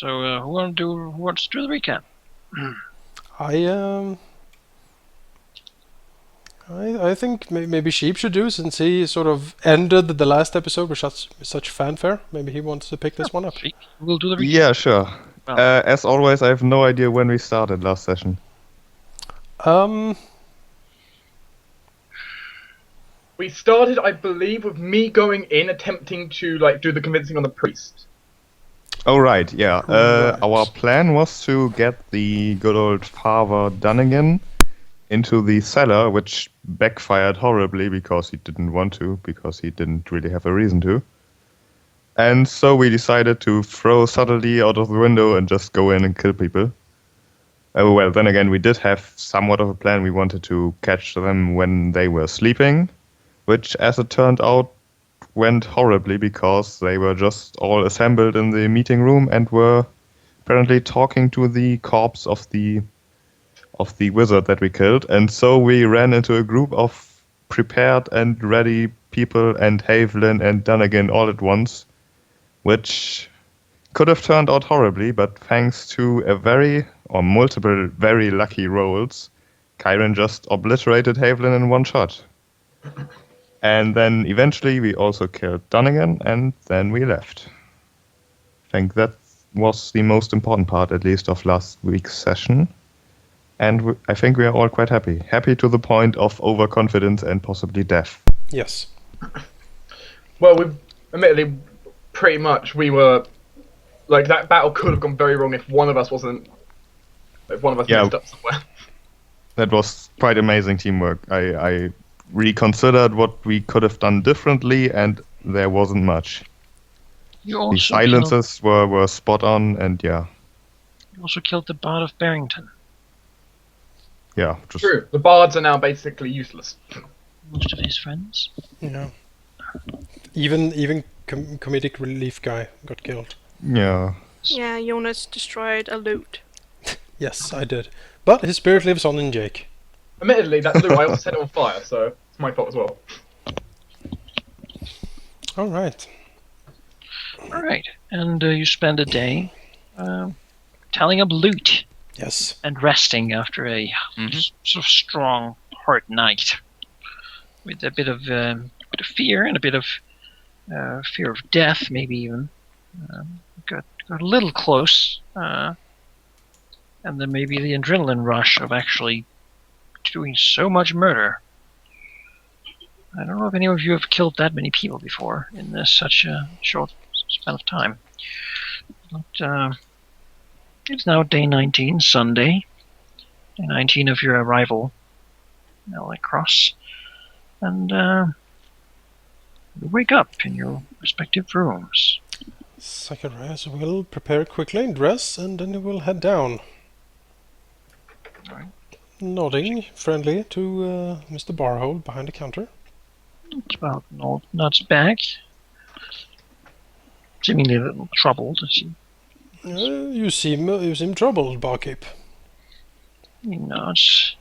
So, who wants to do the recap? I think maybe Sheep should do, since he sort of ended the last episode with such fanfare. Maybe he wants to pick this one up. We'll do the recap. Yeah, sure. Well, As always, I have no idea when we started last session. We started, I believe, with me going in, attempting to do the convincing on the priest. Oh, right, yeah. Right. Our plan was to get the good old Father Dunnigan into the cellar, which backfired horribly because he didn't want to, because he didn't really have a reason to. And so we decided to throw subtlety out of the window and just go in and kill people. Oh, well, then again, we did have somewhat of a plan. We wanted to catch them when they were sleeping, which, as it turned out, went horribly because they were just all assembled in the meeting room and were apparently talking to the corpse of the wizard that we killed. And so we ran into a group of prepared and ready people and Havelin and Dunnigan all at once, which could have turned out horribly, but thanks to multiple very lucky rolls, Kyron just obliterated Havelin in one shot. And then eventually we also killed Dunnigan, and then we left. I think that was the most important part, at least, of last week's session. And I think we are all quite happy. Happy to the point of overconfidence and possibly death. Yes. Well, admittedly, pretty much we were that battle could have gone very wrong if one of us messed up somewhere. That was quite amazing teamwork. I reconsidered what we could have done differently, and there wasn't much. The silences were spot on, and yeah. You also killed the Bard of Barrington. Yeah. True. The bards are now basically useless. Most of his friends. Yeah. Even comedic relief guy got killed. Yeah. Yeah, Jonas destroyed a loot. Yes, I did. But his spirit lives on in Jake. Admittedly, that loot I also set it on fire, so it's my fault as well. Alright. Alright, and you spend a day tallying up loot. Yes. And resting after a sort of strong, hard night. With a bit of fear and a bit of fear of death, maybe even. Got a little close. And then maybe the adrenaline rush of actually doing so much murder. I don't know if any of you have killed that many people before in such a short span of time. But it's now day 19, Sunday. Day 19 of your arrival in LA Cross. And you wake up in your respective rooms. Zacharias will prepare quickly, dress, and then he will head down. Right. Nodding friendly to Mr. Barhole behind the counter. It's about Nod's back. Seemingly a little troubled. You seem troubled, barkeep. He nods.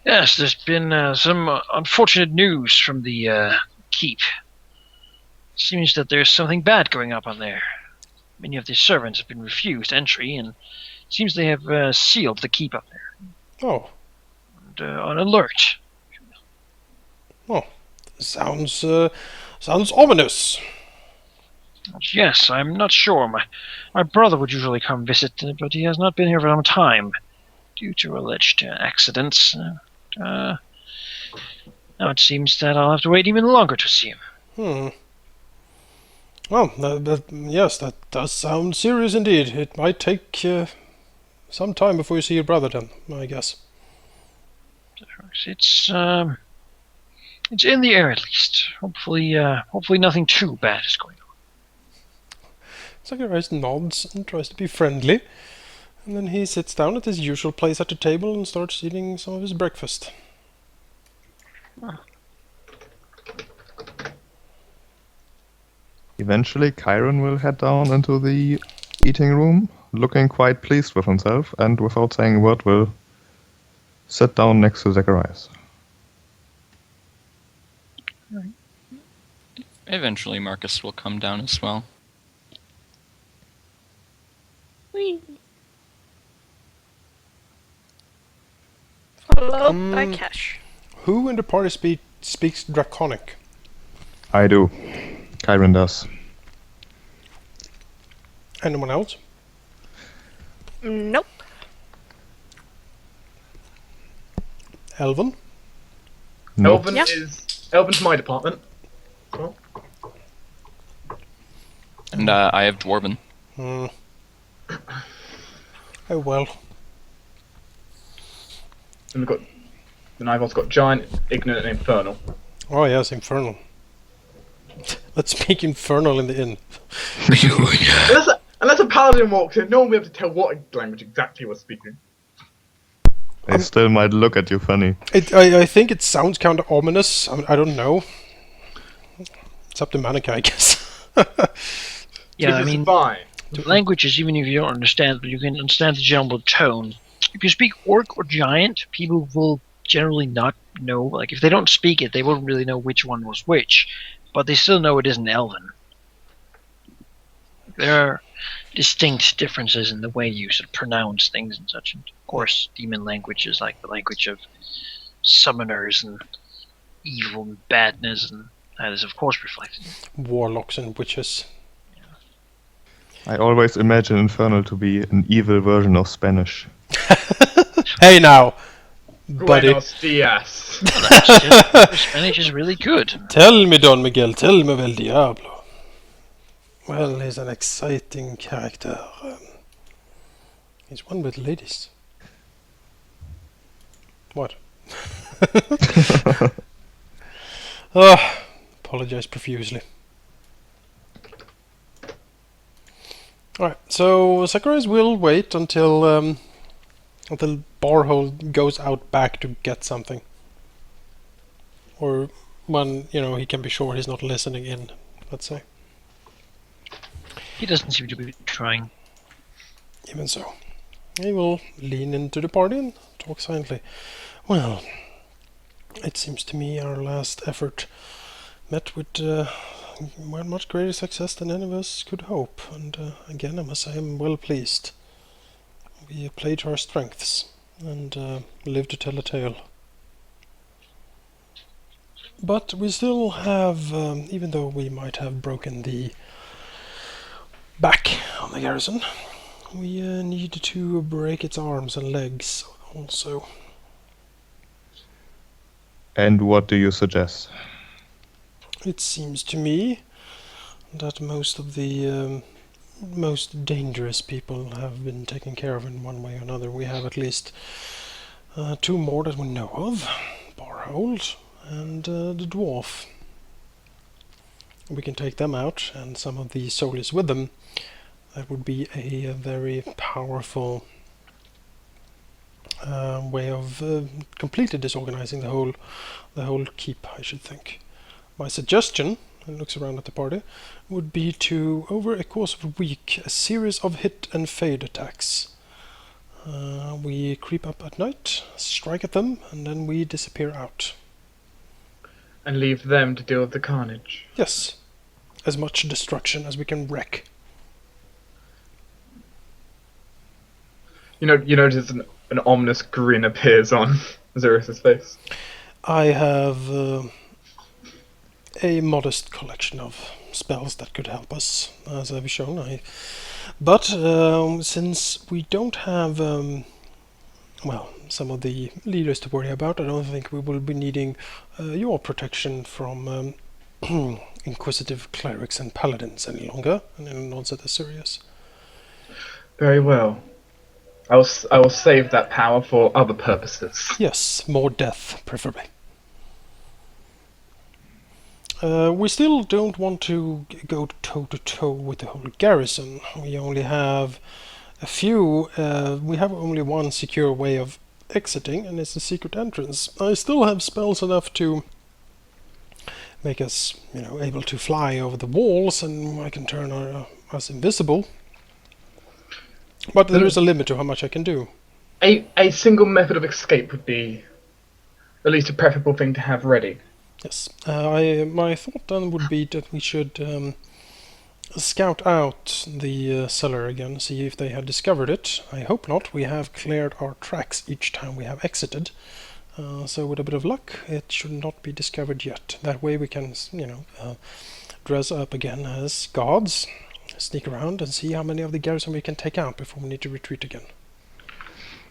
Yes, there's been some unfortunate news from the keep. Seems that there's something bad going up on there. Many of the servants have been refused entry, and it seems they have sealed the keep up there. Oh. And on alert. Oh. Sounds ominous. Yes, I'm not sure. My brother would usually come visit, but he has not been here for some time, due to alleged accidents. Now it seems that I'll have to wait even longer to see him. Well, yes, that does sound serious indeed. It might take some time before you see your brother then, I guess. It's in the air at least. Hopefully nothing too bad is going on. Zacharias nods and tries to be friendly, and then he sits down at his usual place at the table and starts eating some of his breakfast. Eventually, Kyron will head down into the eating room, looking quite pleased with himself, and without saying a word will sit down next to Zacharias. Eventually Marcus will come down as well. Whee! Followed by Cash. Who in the party speaks Draconic? I do. Kyron does. Anyone else? Nope. Elven? Nope. Elven's my department. Cool. And I have Dwarven. Oh well. And I've also got Giant, Ignorant, and Infernal. Oh yes, Infernal. Let's speak Infernal in the inn. Unless a paladin walks in, no one will be able to tell what language exactly we're speaking. They still might look at you funny. I think it sounds kind of ominous. I don't know. It's up to Manica, I guess. Yeah, I This is mean, fine. languages, even if you don't understand, but you can understand the general tone. If you speak Orc or Giant, people will generally not know. Like, if they don't speak it, they won't really know which one was which. But they still know it isn't Elven. There are distinct differences in the way you sort of pronounce things and such. And of course, demon language is like the language of summoners and evil and badness, and that is of course reflected. Warlocks and witches. I always imagine Infernal to be an evil version of Spanish. Hey now, buddy. Buenos dias. Well, that's just, Spanish is really good. Tell me, Don Miguel. Tell me, Vel Diablo. Well, he's an exciting character. He's one with ladies. What? Apologize profusely. Alright, so Zacharias will wait until Barhole goes out back to get something. Or when, he can be sure he's not listening in, let's say. He doesn't seem to be trying. Even so, he will lean into the party and talk silently. Well, it seems to me our last effort met with much greater success than any of us could hope. And again, I must say I'm well pleased. We played to our strengths and lived to tell a tale. But we still have, even though we might have broken the back on the garrison, we need to break its arms and legs also. And what do you suggest? It seems to me that most of the most dangerous people have been taken care of in one way or another. We have at least 2 more that we know of, Barhold and the dwarf. We can take them out, and some of the soldiers with them. That would be a very powerful way of completely disorganizing the whole keep, I should think. My suggestion, and looks around at the party, would be to, over a course of a week, a series of hit and fade attacks. We creep up at night, strike at them, and then we disappear out. And leave them to deal with the carnage. Yes, as much destruction as we can wreak. You notice an ominous grin appears on Azurus' face. I have a modest collection of spells that could help us, as I've shown. But since we don't have, some of the leaders to worry about, I don't think we will be needing your protection from inquisitive clerics and paladins any longer, and nods at Azurius. Very well. I will save that power for other purposes. Yes, more death, preferably. We still don't want to go toe-to-toe with the whole garrison. We only have a few. We have only one secure way of exiting, and it's the secret entrance. I still have spells enough to make us, able to fly over the walls, and I can turn us invisible. But there is a limit to how much I can do. A single method of escape would be at least a preferable thing to have ready. Yes. My thought then would be that we should scout out the cellar again, see if they had discovered it. I hope not. We have cleared our tracks each time we have exited. So with a bit of luck, it should not be discovered yet. That way we can, dress up again as guards, sneak around and see how many of the garrison we can take out before we need to retreat again.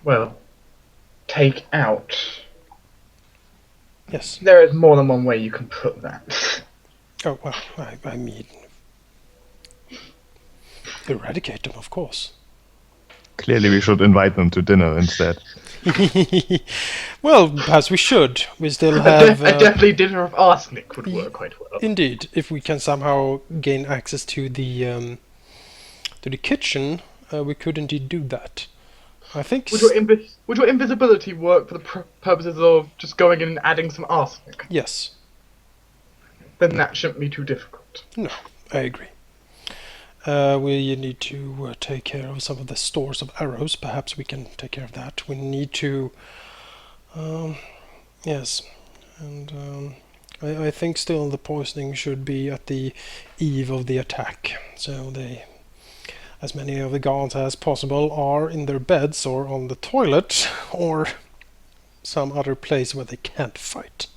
Well, take out. Yes. There is more than one way you can put that. Oh, well, I mean... eradicate them, of course. Clearly, we should invite them to dinner instead. Well, perhaps we should. We still have... a definitely dinner of arsenic would work quite well. Indeed, if we can somehow gain access to the kitchen, we could indeed do that. I think... Would your invisibility work for the purposes of just going in and adding some arsenic? Yes. Then that shouldn't be too difficult. No, I agree. We need to take care of some of the stores of arrows. Perhaps we can take care of that. We need to... yes. And I think still the poisoning should be at the eve of the attack. So as many of the guards as possible are in their beds or on the toilet or some other place where they can't fight.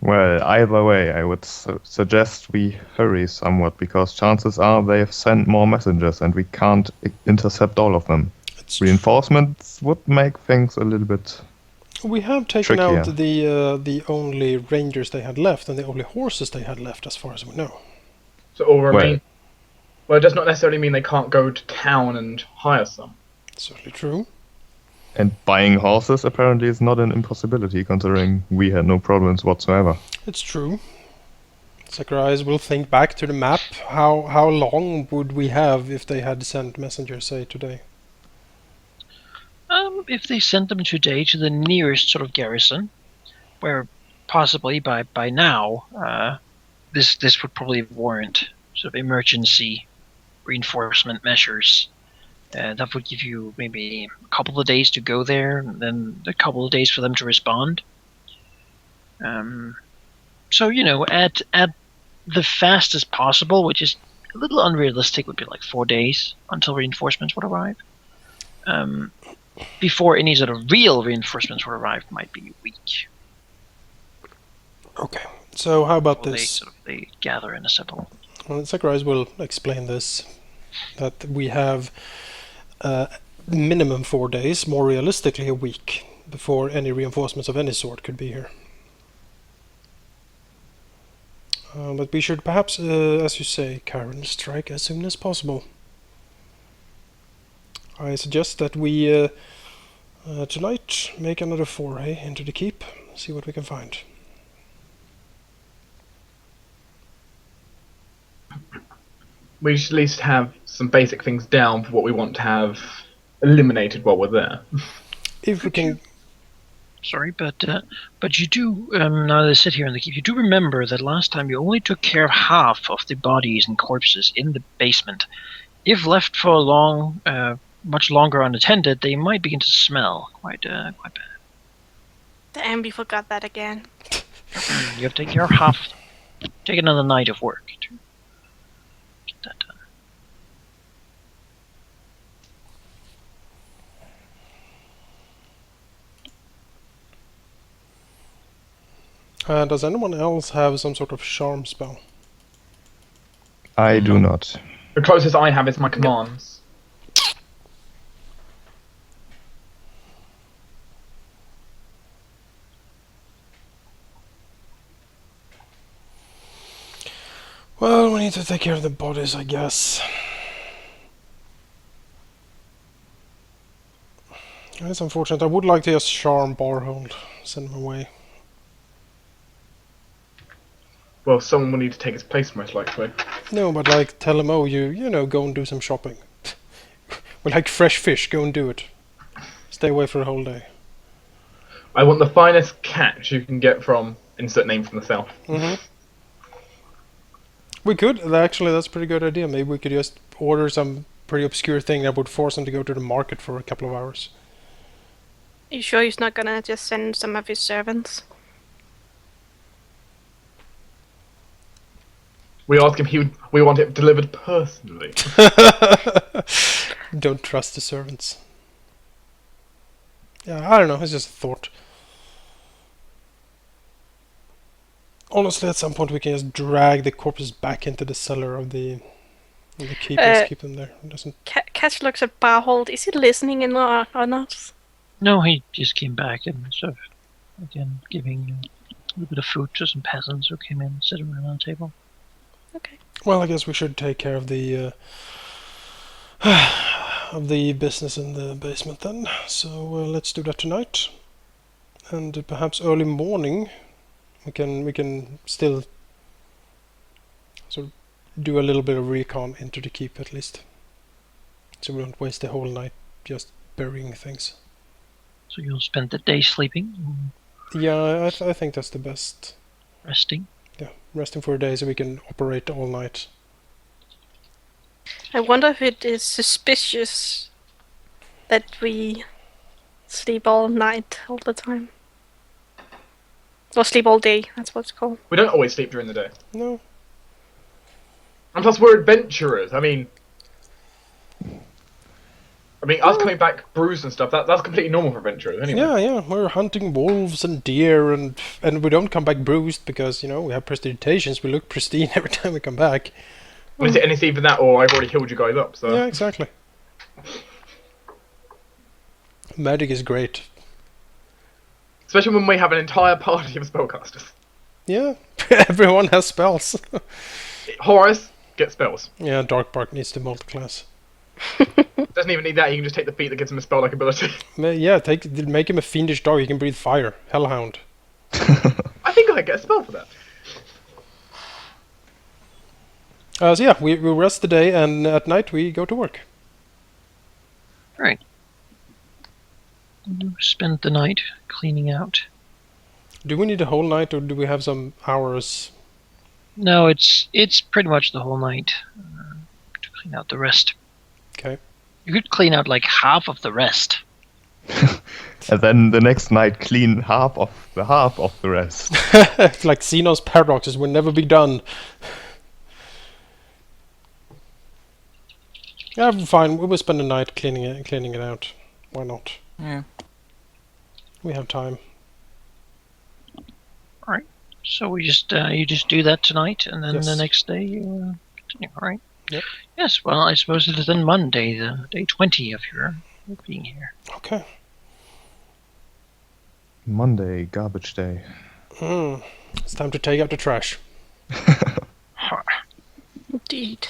Well, either way, I would suggest we hurry somewhat, because chances are they've sent more messengers and we can't intercept all of them. Reinforcements would make things a little bit... We have taken trickier. out the only rangers they had left and the only horses they had left, as far as we know. So all remain. Well, it does not necessarily mean they can't go to town and hire some. Certainly true. And buying horses apparently is not an impossibility, considering we had no problems whatsoever. It's true. Zacharias will think back to the map. How long would we have if they had sent messengers, say, today? If they sent them today to the nearest sort of garrison, where possibly by now this would probably warrant sort of emergency reinforcement measures. That would give you maybe a couple of days to go there, and then a couple of days for them to respond. So at the fastest possible, which is a little unrealistic, would be like 4 days until reinforcements would arrive. Before any sort of real reinforcements would arrive, might be a week. Okay, so how about Well, this? they gather and assemble. Well, Zacharias will explain this, that we have minimum 4 days, more realistically a week, before any reinforcements of any sort could be here. But we should perhaps, as you say, Karen, strike as soon as possible. I suggest that we tonight make another foray into the keep, see what we can find. We should at least have some basic things down for what we want to have eliminated while we're there. If we can... Sorry, but you do, now that I sit here in the keep, you do remember that last time you only took care of half of the bodies and corpses in the basement. If left for long, much longer unattended, they might begin to smell quite bad. Damn, we forgot that again. You have to take care of half. Take another night of work to get that done. Does anyone else have some sort of charm spell? I do not. The closest I have is my commands. Well, we need to take care of the bodies, I guess. It's unfortunate. I would like to just charm Barhold, send him away. Well, someone will need to take his place, most likely. No, but like tell him, oh, you know, go and do some shopping. We like fresh fish, go and do it. Stay away for a whole day. I want the finest catch you can get from insert name from the south. Mm-hmm. We could, actually, that's a pretty good idea. Maybe we could just order some pretty obscure thing that would force him to go to the market for a couple of hours. You sure he's not gonna just send some of his servants? We ask him. We want it delivered personally. Don't trust the servants. Yeah, I don't know. It's just a thought. Honestly, at some point we can just drag the corpses back into the cellar of the keepers. Keep them there. It doesn't. Catch looks at Barhold. Is he listening in or not? No, he just came back and sort of, again, giving a little bit of food to some peasants who came in and sat around on the table. Okay. Well, I guess we should take care of the business in the basement then. So let's do that tonight, and perhaps early morning we can still sort of do a little bit of recon into the keep at least, so we don't waste the whole night just burying things. So you'll spend the day sleeping, Yeah, I think that's the best. resting. Yeah, resting for a day so we can operate all night. I wonder if it is suspicious that we sleep all night all the time. Or sleep all day, that's what it's called. We don't always sleep during the day. No. And plus, we're adventurers. I mean, us coming back bruised and stuff, that's completely normal for adventurers anyway. Yeah, we're hunting wolves and deer, and we don't come back bruised because, you know, we have prestidigitations. We look pristine every time we come back. And it's either that or I've already healed you guys up, so... Yeah, exactly. Magic is great. Especially when we have an entire party of spellcasters. Yeah, everyone has spells. Horace, get spells. Yeah, Darkbark needs to multiclass. Doesn't even need that, you can just take the feat that gives him a spell-like ability. Yeah, make him a fiendish dog. He can breathe fire. Hellhound. I think I get a spell for that. So yeah, we rest the day, and at night we go to work. Right. You spend the night cleaning out. Do we need a whole night, or do we have some hours? No, it's pretty much the whole night to clean out the rest. Okay. You could clean out like half of the rest. And then the next night clean half of the rest. Like Xenos paradoxes will never be done. Yeah, fine. We will spend the night cleaning it out. Why not? Yeah. We have time. Alright. So you just do that tonight, and then Yes. the next day you continue. Alright. Yep. Yes. Well, I suppose it is then Monday, the day 20 of your being here. Okay. Monday, garbage day. It's time to take out the trash. Indeed.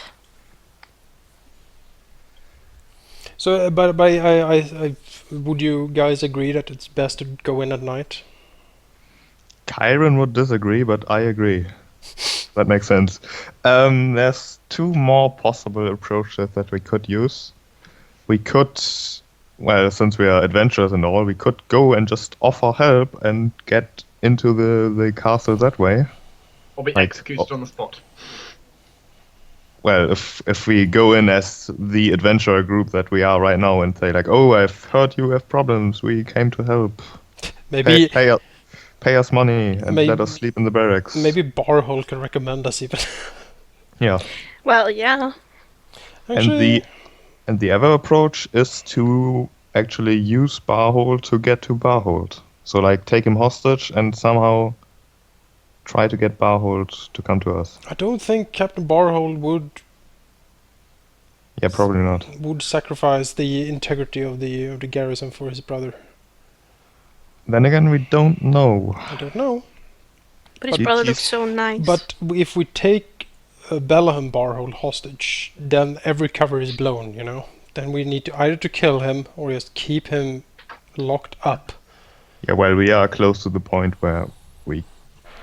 So, but I would you guys agree that it's best to go in at night? Kyron would disagree, but I agree. That makes sense. There's two more possible approaches that we could use. We could, well, since we are adventurers and all, we could go and just offer help and get into the castle that way. Or be Like, executed on the spot. Well, if we go in as the adventurer group that we are right now and say like, oh, I've heard you have problems, we came to help. Maybe Pay us money and Maybe- let us sleep in the barracks. maybe Barhole can recommend us even. Yeah. Well, yeah. Actually, And the other approach is to actually use Barhold to get to Barhold. So like take him hostage and somehow try to get Barhold to come to us. I don't think Captain Barhole Yeah, probably not. would sacrifice the integrity of the garrison for his brother. Then again, we don't know. I don't know. But his But brother he's- looks so nice. But if we take Belaham Barhole hostage, then every cover is blown, you know? Then we need to either to kill him or just keep him locked up. Yeah, well, we are close to the point where we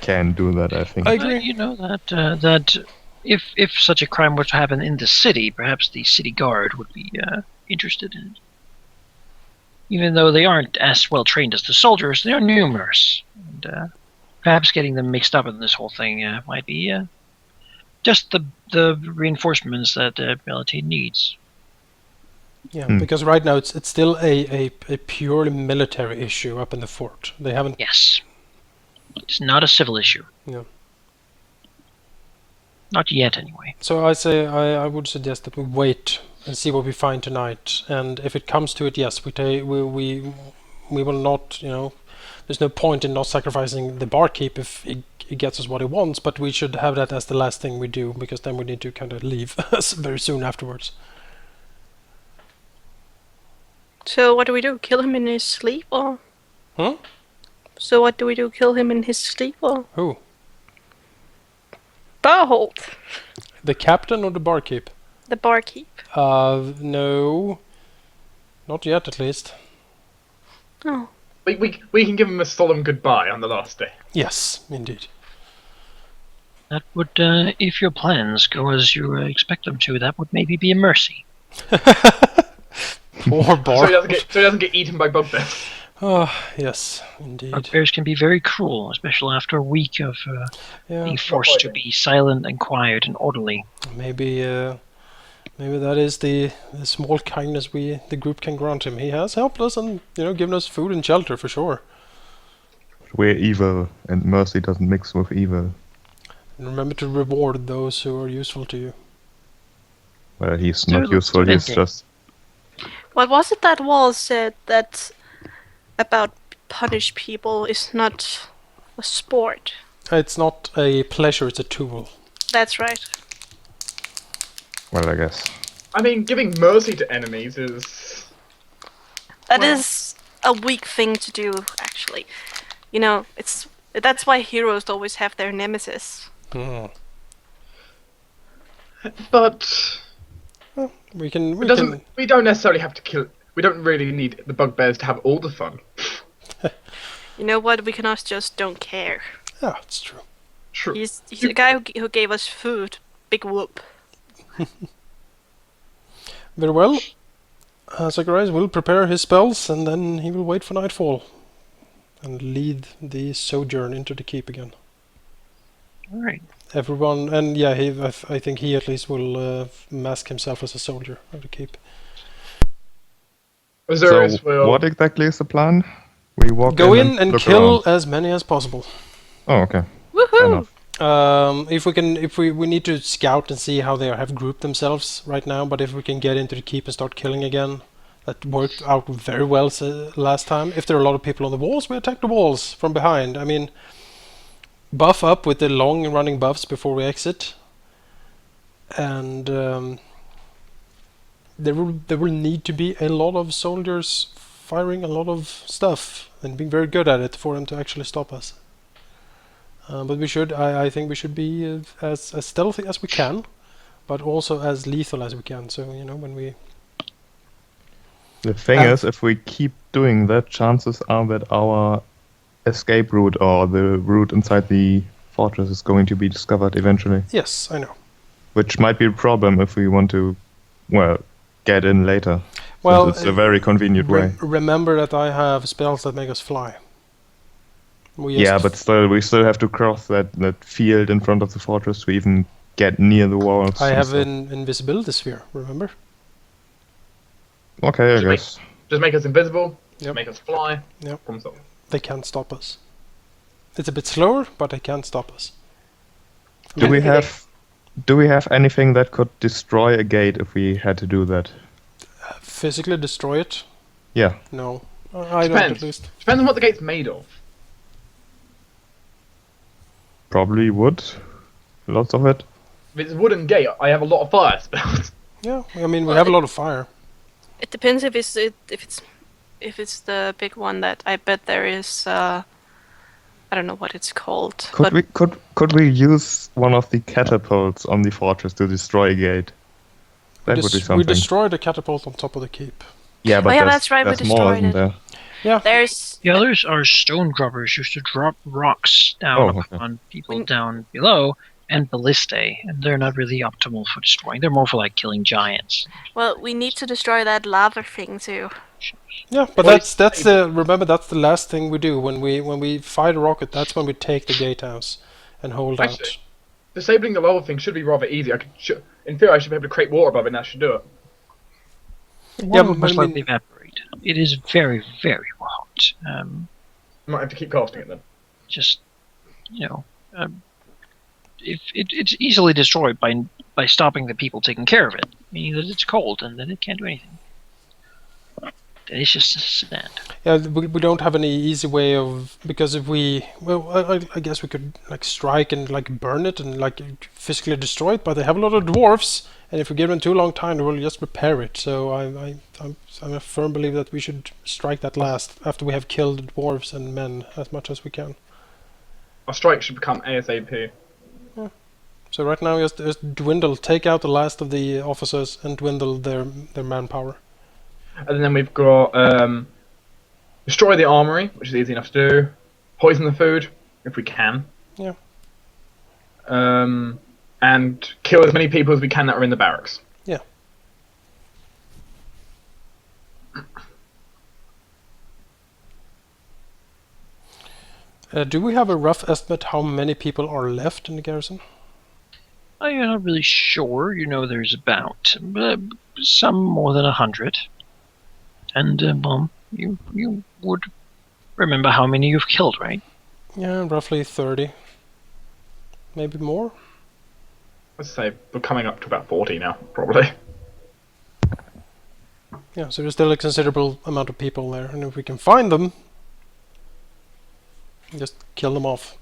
can do that, I think. I agree. You know that if such a crime were to happen in the city, perhaps the city guard would be interested in it. Even though they aren't as well trained as the soldiers, they are numerous, and perhaps getting them mixed up in this whole thing might be just the reinforcements that Balentyne needs. Yeah, Hmm. because right now it's still a purely military issue up in the fort. They haven't. Yes. It's not a civil issue. Yeah. Not yet, anyway. So I would suggest that we wait and see what we find tonight. And if it comes to it, yes, we will not. There's no point in not sacrificing the barkeep if he gets us what he wants. But we should have that as the last thing we do, because then we need to kind of leave very soon afterwards. So what do we do? Kill him in his sleep, or? Huh? So what do we do? Kill him in his sleep, or? Who? Barhold, The captain or the barkeep? the barkeep. No, not yet at least. Oh. We can give him a solemn goodbye on the last day. Yes, indeed. That would, if your plans go as you expect them to, that would maybe be a mercy. Poor So bar. he doesn't get eaten by bugbears. Oh, yes, indeed. Bears can be very cruel, especially after a week of Yeah, being forced to be silent and quiet and orderly. maybe that is the small kindness the group can grant him. He has helped us and given us food and shelter for sure. We're evil, and mercy doesn't mix with evil. And remember to reward those who are useful to you. Well, he's So not useful, he's spending. just... What was it that Wall said that about punish people is not a sport? It's not a pleasure; it's a tool. That's right. Well, I guess. I mean, giving mercy to enemies is... That is a weak thing to do, actually. That's why heroes always have their nemesis. Hmm. But We can. we don't necessarily have to kill... We don't really need the bugbears to have all the fun. You know what? We can also just don't care. Yeah, it's true. True. He's the guy who gave us food. Big whoop. Very well. Zacharias will prepare his spells, and then he will wait for nightfall, and lead the sojourn into the keep again. All right. Everyone, and yeah, I think he at least will mask himself as a soldier of the keep. Azorius So, will... what exactly is the plan? We walk Go in in and look kill around. as many as possible. Oh, okay. Fair Woohoo! enough. If we need to scout and see how they have grouped themselves right now, but if we can get into the keep and start killing again, that worked out very well last time. If there are a lot of people on the walls, we attack the walls from behind. I mean, buff up with the long running buffs before we exit, and there will need to be a lot of soldiers firing a lot of stuff and being very good at it for them to actually stop us. But I think we should be as stealthy as we can, but also as lethal as we can. So when we The thing is, if we keep doing that, chances are that our escape route or the route inside the fortress is going to be discovered eventually. yes, I know. Which might be a problem if we want to, get in later. Well, Since it's a very convenient way. Remember that I have spells that make us fly. Yeah, but still, we still have to cross that field in front of the fortress to even get near the walls. I and have stuff. an invisibility sphere. Remember? Okay, I Should we- guess. Just make us invisible, Yep. make us fly. Yep. Problem solved. They can't stop us. It's a bit slower, but they can't stop us. Do we have anything that could destroy a gate if we had to do that? Physically destroy it? Yeah. No, I don't Depends. at least. Depends on what the gate's made of. Probably wood. Lots of it. If it's a wooden gate, I have a lot of fire spells. Yeah, I mean we have a lot of fire. It depends if it's the big one that I bet there is. I don't know what it's called. Could we use one of the catapults on the fortress to destroy a gate? That would be We something. destroyed a catapult on top of the keep. Yeah, but Oh, yeah, there's, that's right, we there's more, destroyed isn't there? Yeah, There's The others are stone droppers used to drop rocks down Oh, okay. upon people down below, and ballistae, and they're not really optimal for destroying. They're more for like killing giants. we need to destroy that lava thing too. yeah, but Well, that's the remember that's the last thing we do when we fire the rocket. That's when we take the gatehouse and hold Actually, out. Disabling the lava thing should be rather easy. In theory, I should be able to create water above it, and that should do it. The Yeah, water would but most I mean- likely evaporate. It is very, very hot. Might have to keep casting it then. Just, if it's easily destroyed by stopping the people taking care of it, meaning that it's cold and then it can't do anything. Then it's just sand. Yeah, we don't have any easy way of, because if we, well, I guess we could like strike and like burn it and like physically destroy it, but they have a lot of dwarves, and if we give them too long time, they will just repair it. So I'm a firm believer that we should strike that last after we have killed dwarves and men as much as we can. Our strike should become ASAP. So right now, just dwindle, take out the last of the officers and dwindle their manpower. And then we've got destroy the armory, which is easy enough to do. Poison the food, if we can. Yeah. And kill as many people as we can that are in the barracks. Yeah. Do we have a rough estimate how many people are left in the garrison? I'm not really sure. There's about some more than 100. And, you would remember how many you've killed, right? Yeah, roughly 30. Maybe more? Let's say we're coming up to about 40 now, probably. Yeah, so there's still a considerable amount of people there, and if we can find them, just kill them off.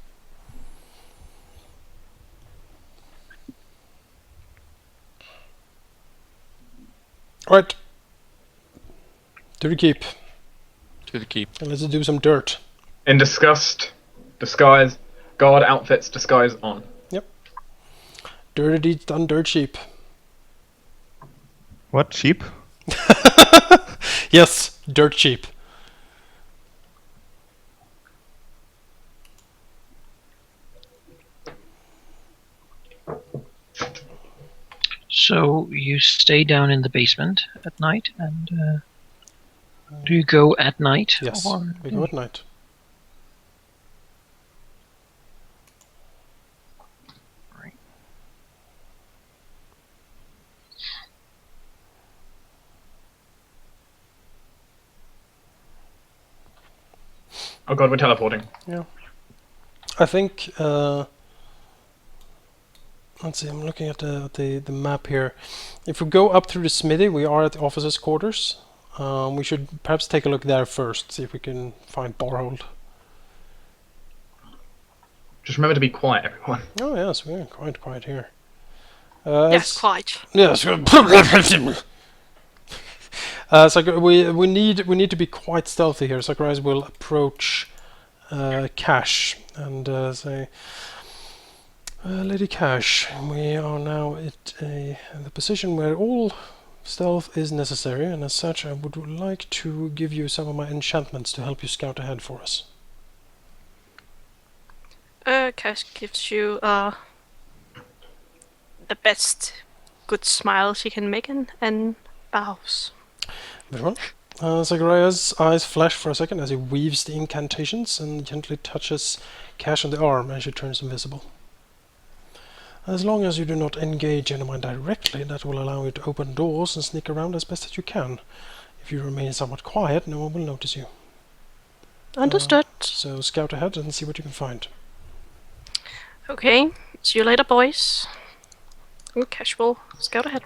Right. To the keep. To the keep. And let's do some dirt. In disgust, disguise, guard outfits, disguise on. Dirty deeds done dirt cheap. What, sheep? Yes, dirt cheap. So you stay down in the basement at night, and do you go at night? Yes, Or, we go at night. Right. Oh god, we're teleporting. I think, let's see, I'm looking at the map here. If we go up through the smithy, we are at the officers' quarters. We should perhaps take a look there first, see if we can find Barhold. Just remember to be quiet, everyone. Oh yes, we're quite quiet here. Yes, quite. Yes. We need to be quite stealthy here. Zacharias will approach Cash and say, Lady Cash, we are now at the position where all stealth is necessary, and as such I would like to give you some of my enchantments to help you scout ahead for us. Cash gives you the best good smile she can make and bows. Very well. Zacharias' eyes flash for a second as he weaves the incantations and gently touches Cash on the arm as she turns invisible. As long as you do not engage anyone directly, that will allow you to open doors and sneak around as best as you can. If you remain somewhat quiet, no one will notice you. Understood. So scout ahead and see what you can find. Okay, see you later, boys. Ooh, Cash will scout ahead.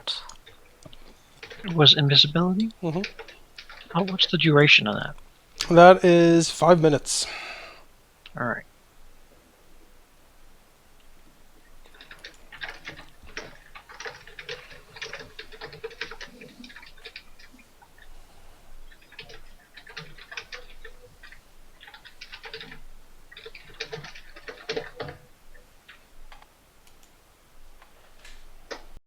It was invisibility? Mhm. Oh, what's the duration of that? That is 5 minutes. Alright.